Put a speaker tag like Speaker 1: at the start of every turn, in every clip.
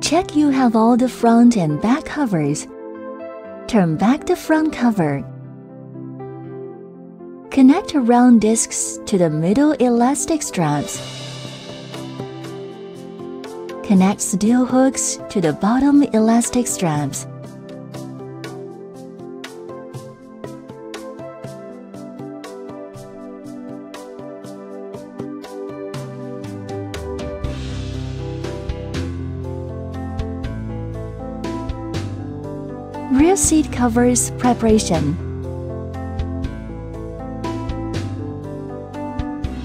Speaker 1: Check you have all the front and back covers. Turn back the front cover. Connect round discs to the middle elastic straps. Connect steel hooks to the bottom elastic straps. Rear seat covers preparation.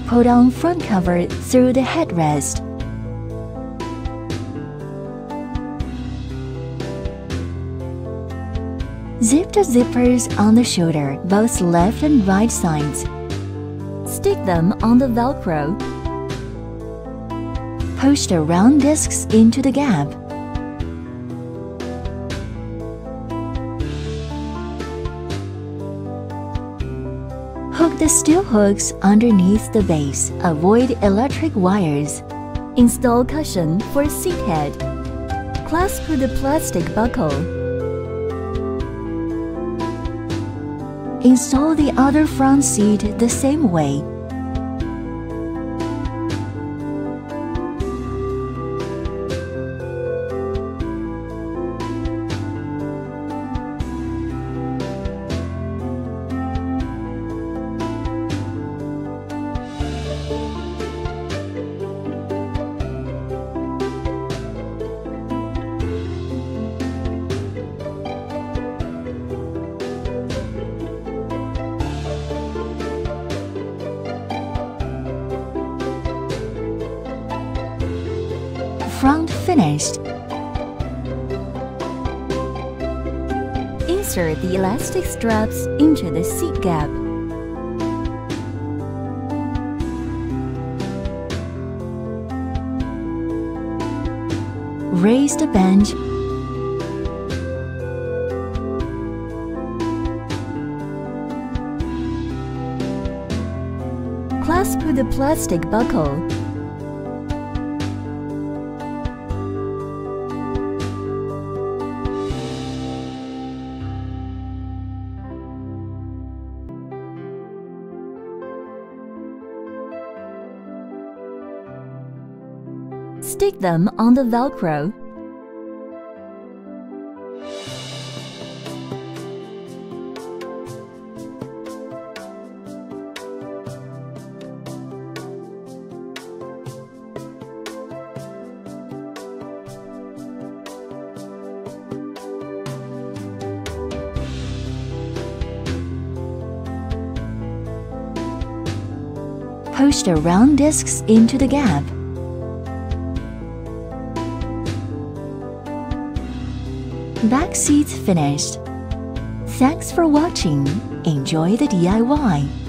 Speaker 1: Pull down front cover through the headrest. Zip the zippers on the shoulder, both left and right sides. Stick them on the Velcro. Push the round discs into the gap. Hook the steel hooks underneath the base. Avoid electric wires. Install cushion for seat head. Clasp the plastic buckle. Install the other front seat the same way. Front finished. Insert the elastic straps into the seat gap. Raise the bench. Clasp the plastic buckle. Stick them on the Velcro. Push the round discs into the gap. Back seats finished. Thanks for watching. Enjoy the DIY.